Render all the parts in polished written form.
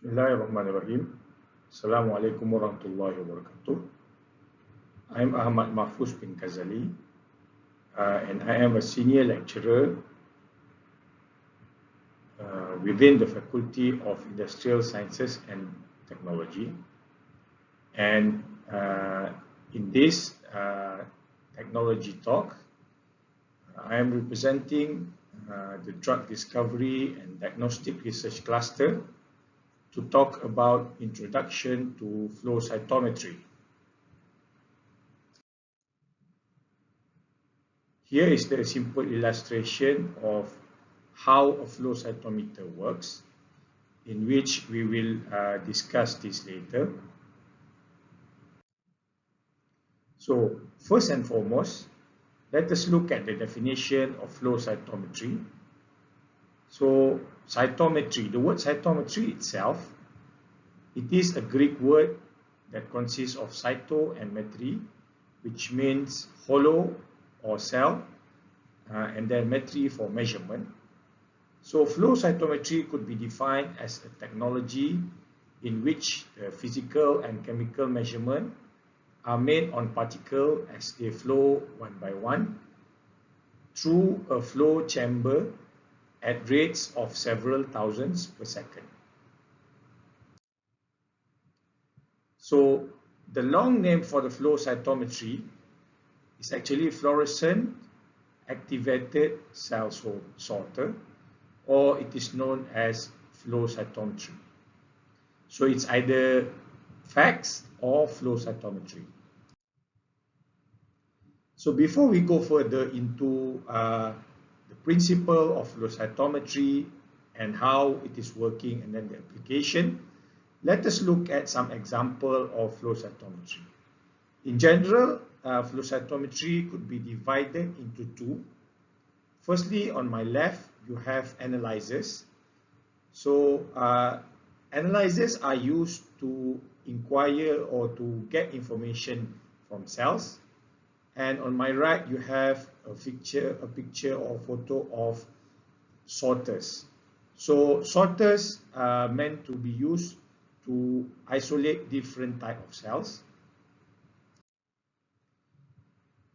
Bismillahirrahmanirrahim. Assalamualaikum warahmatullahi wabarakatuh. I'm Ahmad Mahfuz bin Ghazali, and I am a senior lecturer within the Faculty of Industrial Sciences and Technology. And in this technology talk, I am representing the Drug Discovery and Diagnostic Research Cluster to talk about introduction to flow cytometry. Here is the simple illustration of how a flow cytometer works, in which we will discuss this later. So first and foremost, let us look at the definition of flow cytometry. So cytometry, the word cytometry itself, it is a Greek word that consists of cyto and metry, which means hollow or cell, and then metry for measurement. So flow cytometry could be defined as a technology in which the physical and chemical measurement are made on particles as they flow one by one through a flow chamber at rates of several thousands per second. So the long name for the flow cytometry is actually fluorescent activated cell sorter, or it is known as flow cytometry. So it's either FACS or flow cytometry. So before we go further into the principle of flow cytometry and how it is working and then the application, let us look at some example of flow cytometry. In general, flow cytometry could be divided into two. Firstly, on my left, you have analyzers. So analyzers are used to inquire or to get information from cells. And on my right, you have a picture or photo of sorters. So sorters are meant to be used to isolate different types of cells.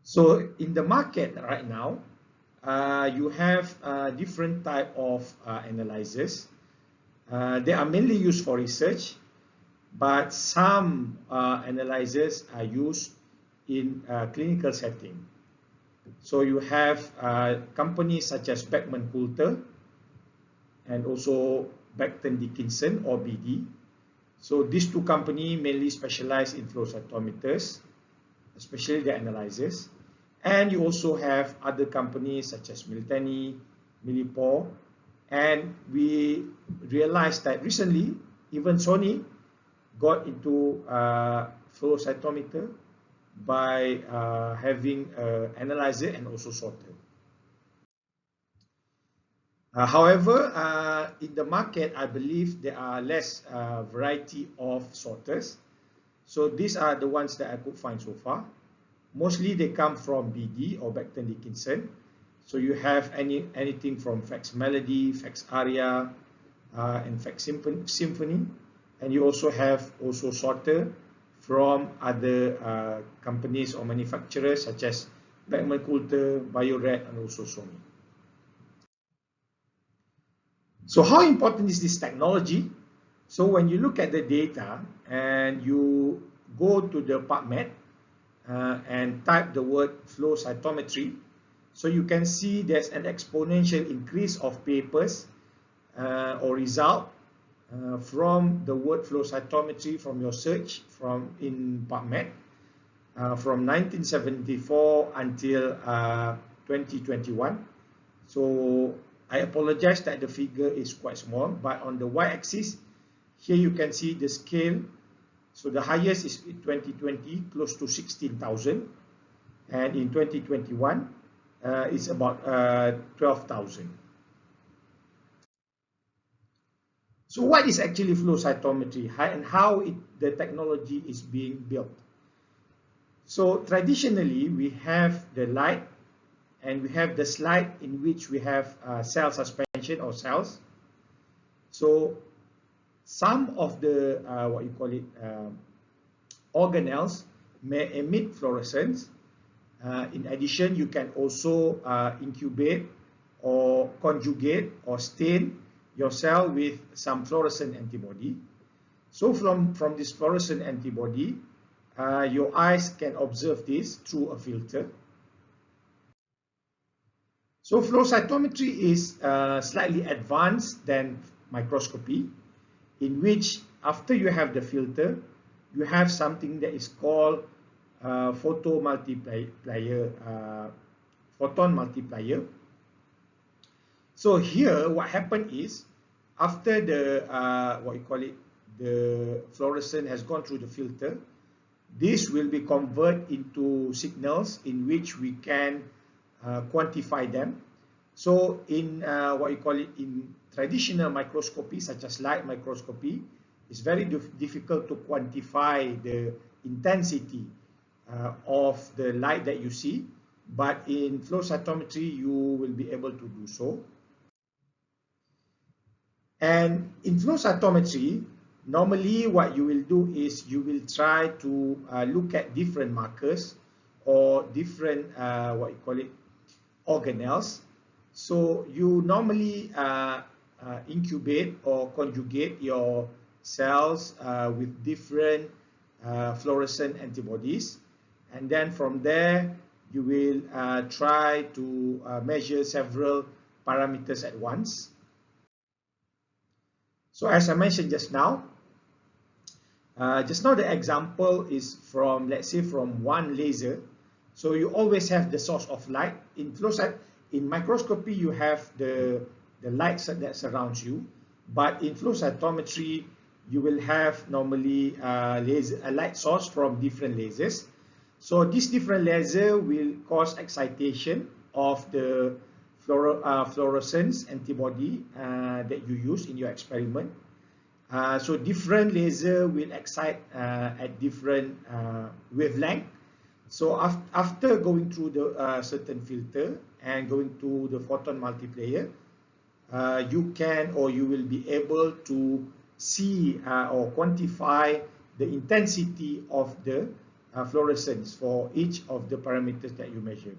So in the market right now, you have different type of analyzers. They are mainly used for research, but some analyzers are used in clinical setting. So you have companies such as Beckman Coulter and also Becton Dickinson or BD. So these two companies mainly specialize in flow cytometers, especially the analyzers. And you also have other companies such as Miltenyi, Millipore, and we realized that recently even Sony got into flow cytometer by having an analyzer and also sorter. However, in the market, I believe there are less variety of sorters. So these are the ones that I could find so far. Mostly they come from BD or Becton Dickinson. So you have anything from Fax Melody, Fax Aria, and Fax Symphony. And you also have sorter from other companies or manufacturers such as Beckman Coulter, Bioret, and also Sony. So how important is this technology? So when you look at the data and you go to the PubMed and type the word flow cytometry, so you can see there's an exponential increase of papers or result from the word flow cytometry from your search in PubMed from 1974 until 2021. So I apologize that the figure is quite small, but on the y-axis, here you can see the scale. So the highest is in 2020, close to 16,000. And in 2021, it's about 12,000. So what is actually flow cytometry and how the technology is being built? So traditionally, we have the light and we have the slide in which we have cell suspension or cells. So some of the organelles may emit fluorescence. In addition, you can also incubate or conjugate or stain your cell with some fluorescent antibody. So from this fluorescent antibody, your eyes can observe this through a filter. So flow cytometry is slightly advanced than microscopy, in which after you have the filter, you have something that is called photon multiplier. So here, what happened is, after the the fluorescent has gone through the filter, this will be converted into signals in which we can quantify them. So in in traditional microscopy, such as light microscopy, it's very difficult to quantify the intensity of the light that you see, but in flow cytometry you will be able to do so. And in flow cytometry, normally what you will do is you will try to look at different markers or different organelles. So you normally incubate or conjugate your cells with different fluorescent antibodies, and then from there you will try to measure several parameters at once. So as I mentioned just now the example is from, let's say, from one laser. So you always have the source of light. In microscopy, you have the light that surrounds you, but in flow cytometry, you will have normally a light source from different lasers. So this different laser will cause excitation of the fluorescence antibody that you use in your experiment. So different laser will excite at different wavelength. So after going through the certain filter and going to the photon multiplier, you can, or you will be able to see or quantify the intensity of the fluorescence for each of the parameters that you measure.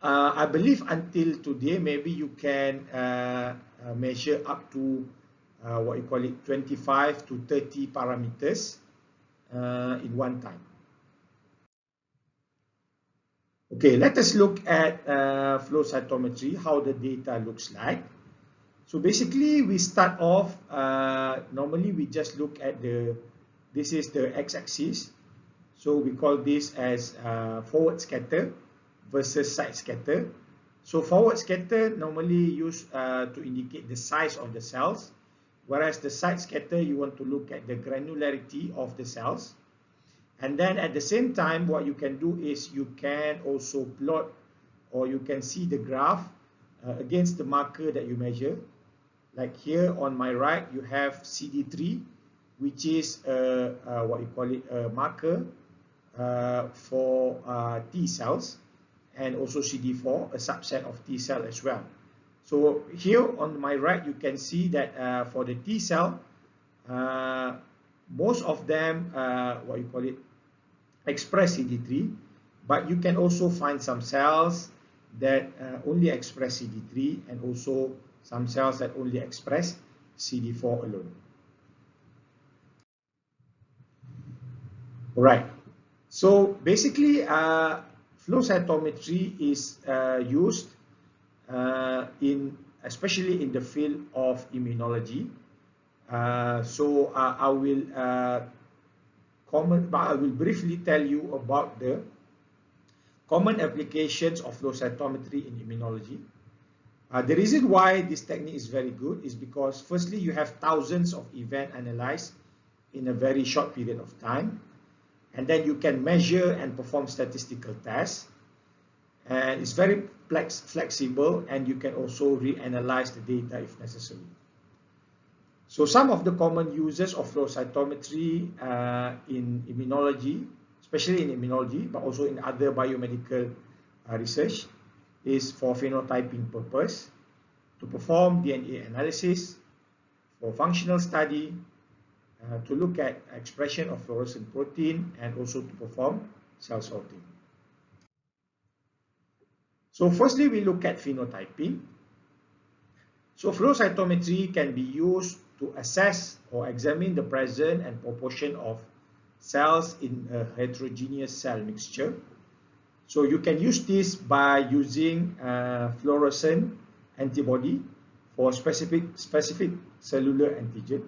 I believe until today, maybe you can measure up to 25 to 30 parameters in one time. Okay, let us look at flow cytometry, how the data looks like. So basically, we start off, normally we just look at this is the x-axis. So we call this as forward scatter versus side scatter. So forward scatter normally used to indicate the size of the cells, whereas the side scatter, you want to look at the granularity of the cells. And then at the same time, what you can do is you can also plot, or you can see the graph against the marker that you measure. Like here on my right, you have CD3, which is a marker for T cells, and also CD4, a subset of T cell as well. So here on my right, you can see that for the T cell, most of them express CD3, but you can also find some cells that only express CD3, and also some cells that only express CD4 alone. Right. So basically, flow cytometry is used especially in the field of immunology. So I will briefly tell you about the common applications of flow cytometry in immunology. The reason why this technique is very good is because, firstly, you have thousands of events analyzed in a very short period of time, and then you can measure and perform statistical tests, and it's very flexible, and you can also reanalyze the data if necessary. So some of the common uses of flow cytometry in immunology, especially in immunology, but also in other biomedical research, is for phenotyping purpose, to perform DNA analysis, for functional study, to look at expression of fluorescent protein, and also to perform cell sorting. So firstly, we look at phenotyping. So flow cytometry can be used to assess or examine the presence and proportion of cells in a heterogeneous cell mixture. So you can use this by using fluorescent antibody for specific cellular antigen.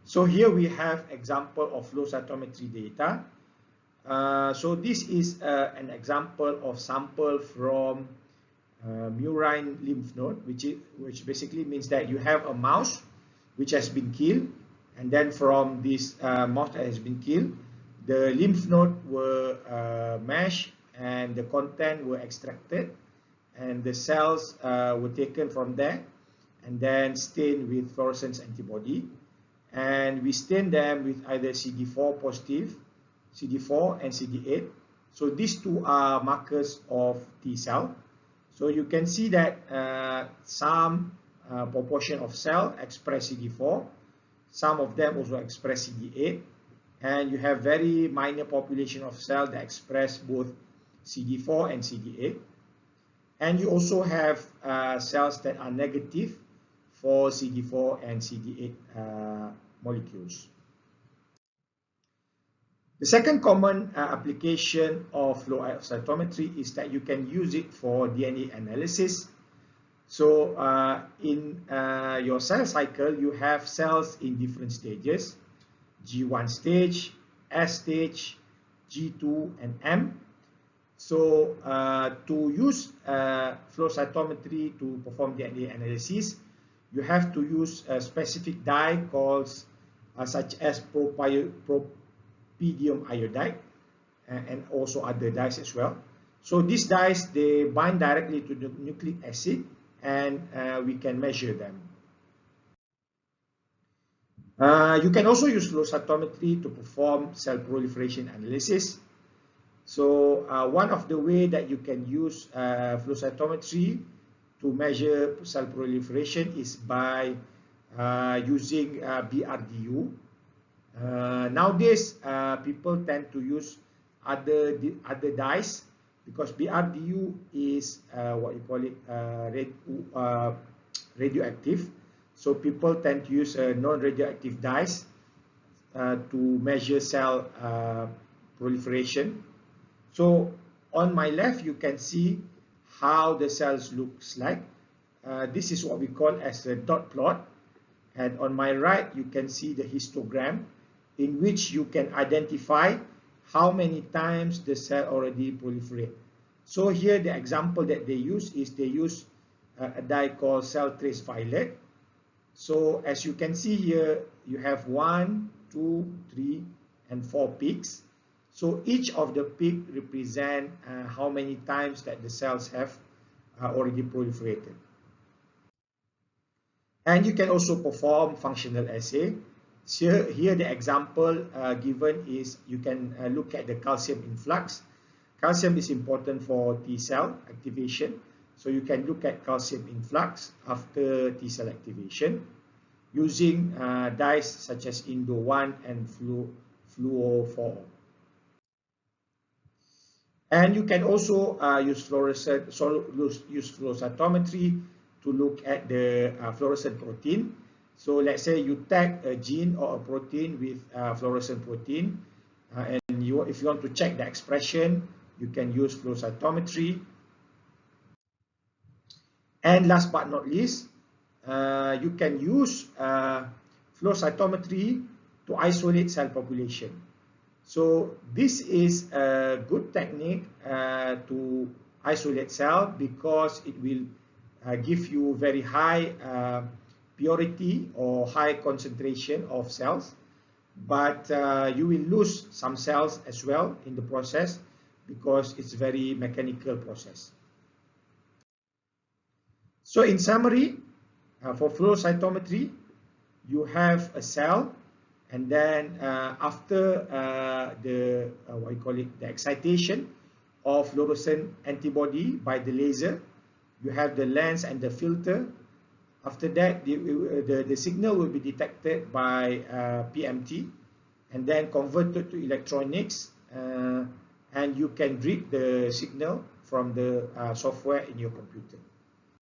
So here we have example of flow cytometry data. So this is an example of sample from murine lymph node, which basically means that you have a mouse which has been killed, and then from this mouse that has been killed, the lymph node were mashed and the content were extracted, and the cells were taken from there and then stained with fluorescence antibody, and we stain them with either CD4 positive, CD4 and CD8. So these two are markers of T cell. So you can see that some proportion of cell express CD4, some of them also express CD8, and you have very minor population of cell that express both CD4 and CD8. And you also have cells that are negative for CD4 and CD8 molecules. The second common application of flow cytometry is that you can use it for DNA analysis. So in your cell cycle, you have cells in different stages: G1 stage, S stage, G2, and M. So to use flow cytometry to perform DNA analysis, you have to use a specific dye called such as propydium iodide, and also other dyes as well. So these dyes, they bind directly to the nucleic acid, and we can measure them. You can also use flow cytometry to perform cell proliferation analysis. So one of the way that you can use flow cytometry to measure cell proliferation is by using BRDU. Nowadays, people tend to use other dyes because BRDU is what you call it radioactive. So people tend to use non-radioactive dyes to measure cell proliferation. So on my left, you can see how the cells looks like. This is what we call as a dot plot. And on my right, you can see the histogram, in which you can identify how many times the cell already proliferate. So here the example that they use is they use a dye called cell trace violet. So as you can see here, you have 1, 2, 3, and 4 peaks. So each of the peak represent how many times that the cells have already proliferated. And you can also perform functional assay. So here the example given is you can look at the calcium influx. Calcium is important for T cell activation. So you can look at calcium influx after T cell activation using dyes such as Indo-1 and Fluo-4. And you can also use flow cytometry to look at the fluorescent protein. So let's say you tag a gene or a protein with fluorescent protein, and if you want to check the expression, you can use flow cytometry. And last but not least, you can use flow cytometry to isolate cell population. So this is a good technique to isolate cell because it will give you very high purity or high concentration of cells, but you will lose some cells as well in the process because it's very mechanical process. So in summary, for flow cytometry, you have a cell, and then after the excitation of fluorescent antibody by the laser, you have the lens and the filter After that, the signal will be detected by PMT and then converted to electronics, and you can read the signal from the software in your computer.